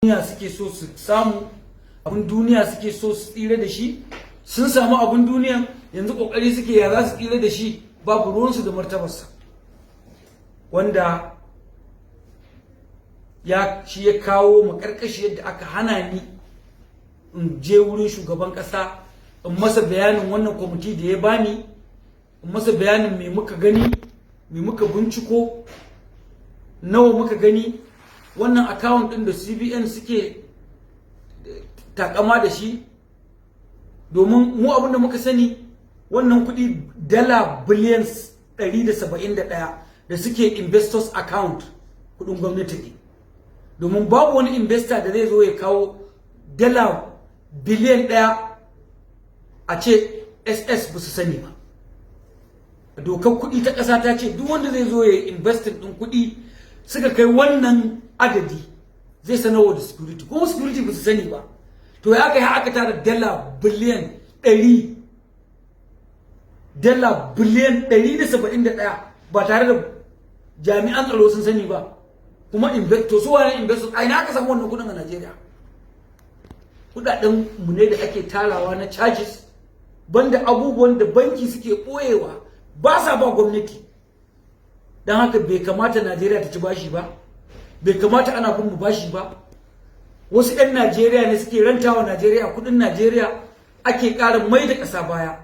duniya suke so su samu, abin duniya suke so su tsira da shi, sun samu abin duniya yanzu kokari suke ya za su tsira da shi, babu ruwansu da martabarsa, wanda shi ya kawo makarkashi yadda aka hana ni in je wurin shugaban kasa in masa bayanin wannan kwamiti da ya bani, in masa bayanin me muka gani, me muka binciko, nawa muka gani. Wannan account din da CBN suke takama da shi, domin mu abin da muka sani wannan kudi dala biliyan 171 da suke investors account kudin gwamnati ne, domin babu wani investor da zai zo ya kawo dala biliyan 1 a ce SS ba su sani ba. Dokar kudi ta kasa ta ce duk wanda zai zo ya investing din kudi suka kai wannan adadi zai sanarwa da security, kuma security ba su sani ba. To ya kai aka tara dala biliyan 100, dala biliyan 171 ba tare da jami'an tsaro sun sani ba. Kuma to su wani investors a ina aka samu wannan kudin a Najeriya? Kudaden mu ne da ake tarawa na charges, banda abubuwan da banki suke boyewa ba sa ba gwamnati. Dan haka bai kamata Najeriya ta ci bashi ba, bai kamata ana bin mu bashi ba. Wasu 'yan Najeriya ne suke rantawa Najeriya kudin Najeriya, ake ƙara mai da ƙasa baya.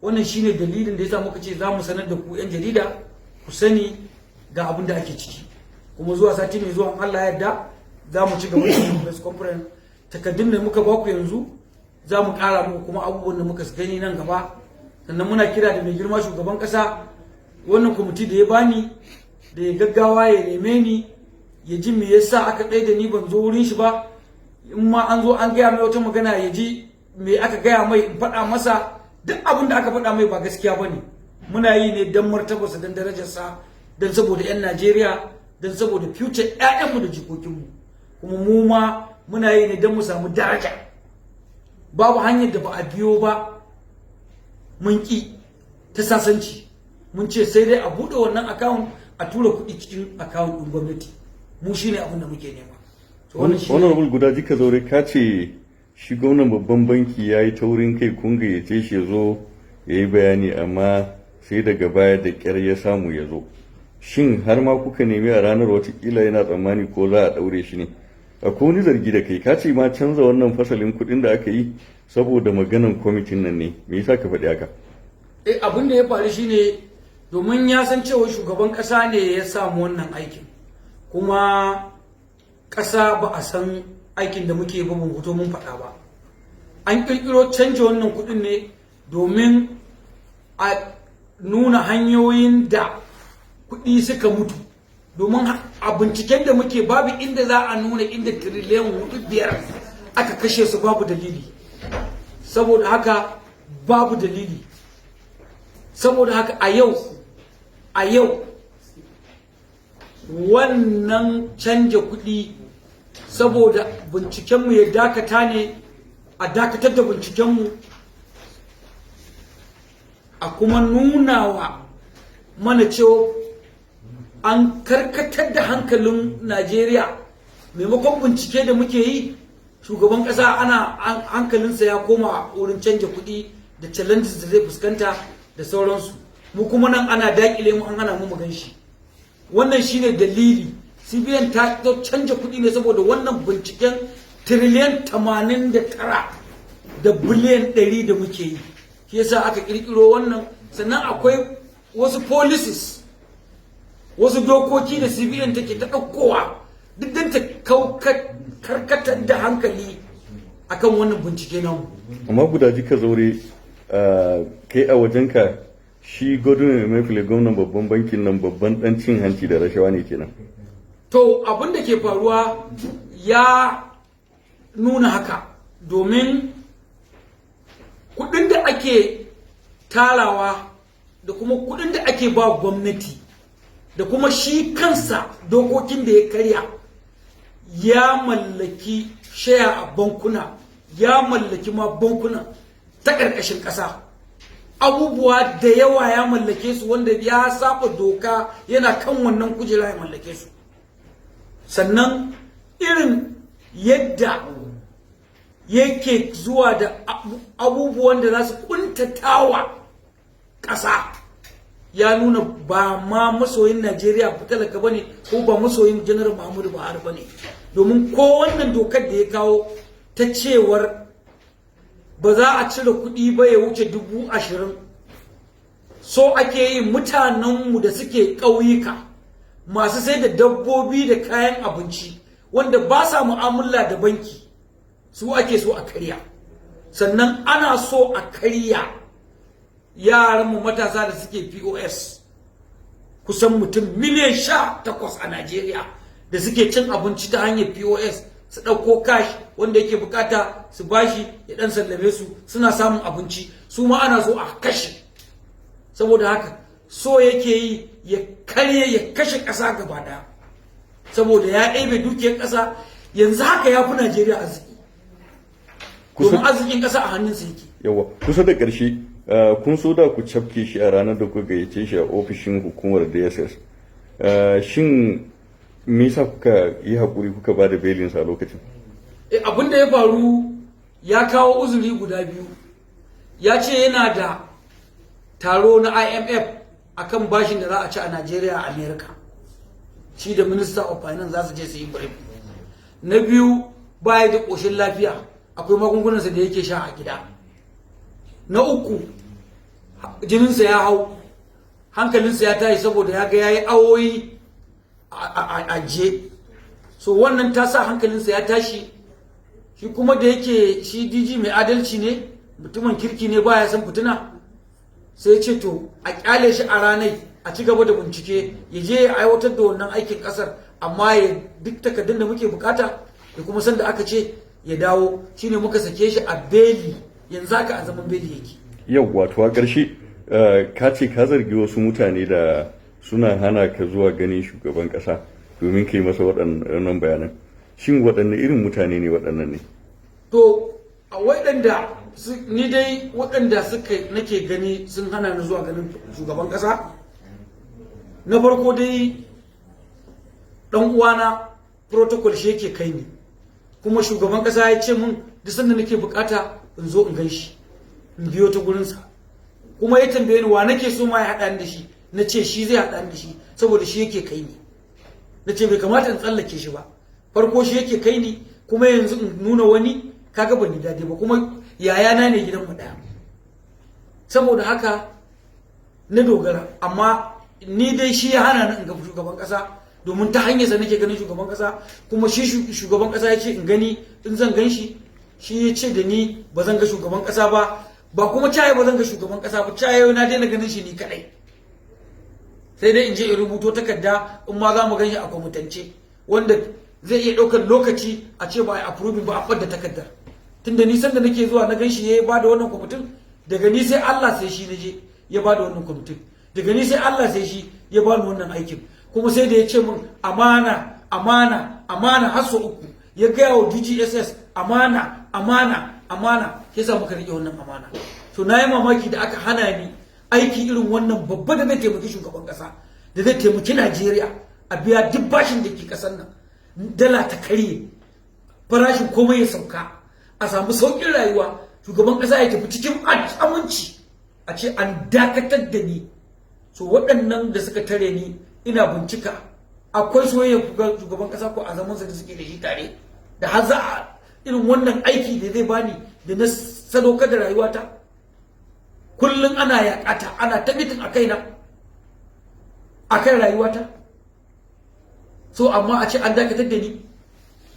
Wannan shine dalilin da yasa muka ce za mu sanar da ku 'yan jarida ku sani ga abin da ake ciki. Kuma zuwa sati mai zuwa Allah ya yarda za mu ci gaba da press conference. Takaddun da muka baku yanzu za mu ƙara muku kuma abubuwan da muka gani nan gaba. Sannan muna kira da mai girma shugaban ƙasa, wannan kwamiti da ya bani da ya gaggawa ya neme ni ya ji me yasa aka ɗaya da ni ban zo wurin shi ba. In ma an zo an gaya mai wata magana ya ji me aka gaya mai, in faɗa masa duk abin da aka faɗa mai ba gaskiya ba ne. Muna yi ne don martabarsa, don darajarsa, don saboda 'yan Najeriya, don saboda future 'ya'yanmu da jikokinmu. Kuma mu ma muna yi ne don mu samu daraja. Babu hanyar da ba a biyo ba mun ƙi ta sasanci. Mun ce sai dai a buɗe wannan account a tura kuɗi cikin account ɗin gwamnati. Mu shine abin da muke nema. Wannan guda jika zaure ka ce shi gwamnan babban banki ya yi taurin kai, kun gayyace shi ya zo ya yi bayani, amma sai daga baya da ƙyar ya samu ya zo. Shin har ma kuka nemi a ranar watakila yana tsammani ko za a ɗaure shi ne? Akwai wani zargi da kai, ka ce ma canza wannan fasalin kuɗin da aka yi saboda maganan kwamitin nan ne. Me yasa ka faɗi haka? Abin da ya faru shine domin ya san cewa shugaban ƙasa ne ya samu wannan aikin, kuma ƙasa ba a san aikin da muke ba, mun fito mun faɗa ba. An ƙirƙiro canja wannan kuɗin ne domin a nuna hanyoyin da kuɗi suka mutu, domin a binciken da muke babu inda za a nuna inda tiriliyan 4-5 aka kashe su, babu dalili. Saboda haka babu dalili. Saboda haka a yau wannan canja kuɗi, saboda bincikenmu ya dakata ne, a dakatar da bincikenmu, a kuma nunawa mana cewa an karkatar da hankalin Najeriya. Maimakon bincike da muke yi, shugaban ƙasa ana hankalinsa ya koma wurin canja kuɗi da challenges da zai fuskanta da sauransu. Mu kuma nan ana daƙile mu, an hana mu gan shi. Wannan shine dalili. CBN ta canja kuɗi ne saboda wannan binciken tiriliyan 89 da biliyan 100 da muke yi. Shi yasa aka ƙirƙiro wannan. Sannan akwai wasu policies, wasu dokoki da CBN take ta ɗaukowa duk don ta karkatar da hankali akan wannan bincike namu. Amma gudaji ka zaure, kai a wajenka shi Godwin Emefiele gwamnan babban bankin nan babban dan cin hanci da rashawa ne kenan? To abin da ke faruwa ya nuna haka, domin kudin da ake tarawa da kuma kudin da ake ba gwamnati da kuma shi kansa dokokin da ya karya, ya mallaki shaya a bankuna, ya mallaki ma bankuna ta ƙarƙashin ƙasa. Abubuwa da yawa ya mallake su wanda ya saba doka, yana kan wannan kujera ya mallake su. Sannan irin yadda yake zuwa da abubuwan da za su kuntatawa ƙasa, ya nuna ba ma masoyin Najeriya talaka bane ko ba masoyin Janar Muhammadu Buhari bane. Domin ko wannan dokar da ya kawo ta cewar ba za a cire kuɗi ba ya wuce 20,000, so ake yi mutanenmu da suke ƙauyuka masu sai da dabbobi da kayan abinci wanda ba sa mu'amala da banki, su ake so a karya. Sannan ana so a karya yaranmu matasa da suke POS, kusan mutum miliyan 18 a Najeriya da suke cin abinci ta hanyar POS, su ɗauko cash wanda yake bukata su bashi ya ɗan sallame su, suna samun abinci, su ma ana so a kashe. Saboda haka so yake yi ya karye ya kashe ƙasa gaba ɗaya, saboda ya ɗebe dukiyar ƙasa. Yanzu haka ya fi Najeriya arziki, domin arzikin ƙasa a hannunsa yake. Yawa, kusa da ƙarshe, kun so da ku cafke shi a ranar da kuka gayyace shi a ofishin hukumar DSS. Shin me yasa kuka yi haƙuri kuka ba da belinsa a lokacin? Abin da ya faru, ya kawo uzuri guda biyu. Ya ce yana da taro na IMF akan bashin da za a ci a Najeriya a Amerika. Shi da Minister of Finance za su je su yi brief. Na biyu, baya da ƙoshin lafiya, akwai magungunansa da yake sha a gida. Na uku, jininsa ya hau, hankalinsa ya tashi saboda ya ga ya yi awoyi a je. So wannan ta sa hankalinsa ya tashi. Shi kuma da yake shi DG mai adalci ne, mutumin kirki ne, baya san fitina, sai ce to a kyale shi a ranai, a ci gaba da bincike, ya je ya aiwatar da wannan aikin kasar, amma ya duk takardun da muke bukata da kuma sanda aka ce ya dawo. Shine muka sake shi a beli, yanzu haka a zaman beli yake. Yau wato a ƙarshe, ka ce ka zargi wasu mutane da suna hana ka zuwa ganin shugaban ƙasa domin ka yi masa waɗannan bayanan. Shin waɗanne irin mutane ne waɗannan ne? To, a waɗanda ni dai waɗanda nake gani sun hana ni zuwa ganin shugaban ƙasa, na farko dai ɗan uwana protocol shi yake kai ni, kuma shugaban ƙasa ya ce min duk sanda nake bukata in zo in gan shi, in biyo ta gurinsa. Kuma ya tambaye ni wa nake so ma ya haɗa ni da shi, na ce shi zai haɗa ni da shi saboda shi yake kai ni. Na ce bai kamata in tsallake shi ba, farko shi yake kai ni, kuma yanzu in nuna wani, kaga ban yi daɗi ba, kuma yayana ne gidanmu ɗaya. Saboda haka na dogara, amma ni dai shi ya hana ni in ga shugaban ƙasa, domin ta hanyarsa nake ganin shugaban ƙasa, kuma shi shugaban ƙasa ya ce in gani, in zan gan shi, shi ya ce da ni ba zan ga shugaban ƙasa ba kuma caye ba zan ga shugaban ƙasa ba, caye na daina ganin shi ni kaɗai. Sai dai in je in rubuto takarda in ma za mu gan shi a kwamitance, wanda zai iya ɗaukar lokaci a ce ba a approving ba a ɓadda takardar. Tunda ni sanda nake zuwa na gan shi ya ba da wannan kwamitin, daga ni sai Allah sai shi na je ya ba da wannan kwamitin, daga ni sai Allah sai shi ya ba ni wannan aikin. Kuma sai da ya ce min amana amana amana har sau 3, ya gaya wa DGSS amana amana amana, ya sa muka rike wannan amana. To na yi mamaki da aka hana ni aiki irin wannan babba da zai taimaki shugaban kasa, da zai taimaki Najeriya a biya duk bashin da ke kasar nan, dala ta karye, farashin komai ya sauka, a samu sauƙin rayuwa, shugaban kasa ya tafi cikin aminci, a ce an dakatar da ni. So waɗannan da suka tare ni ina bincika, akwai soyayya shugaban kasa ko a zamansa da suke da shi tare, da har za a irin wannan aiki da zai bani da na sadaukar da rayuwata. Kullum ana yaƙata, ana tabbitin a kaina, a kan rayuwata. So amma a ce an dakatar da ni,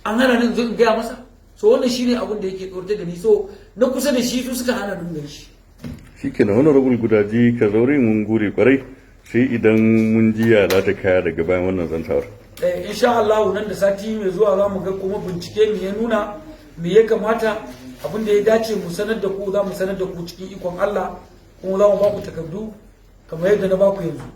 an hana ni zo in gaya masa. So wannan shine abin da yake tsoratar da ni. So na kusa da shi su suka hana ni gani shi. Shikenan honorable Gudaji Kazaure, mun gode kwarai, sai idan mun jiya za ta kaya daga bayan wannan zantawar. Insha Allah nan da sati mai zuwa za mu ga kuma bincike me ya nuna, me ya kamata, abin da ya dace mu sanar da ku, za mu sanar da ku cikin ikon Allah, kuma za mu ba ku takardu kamar yadda na ba ku yanzu.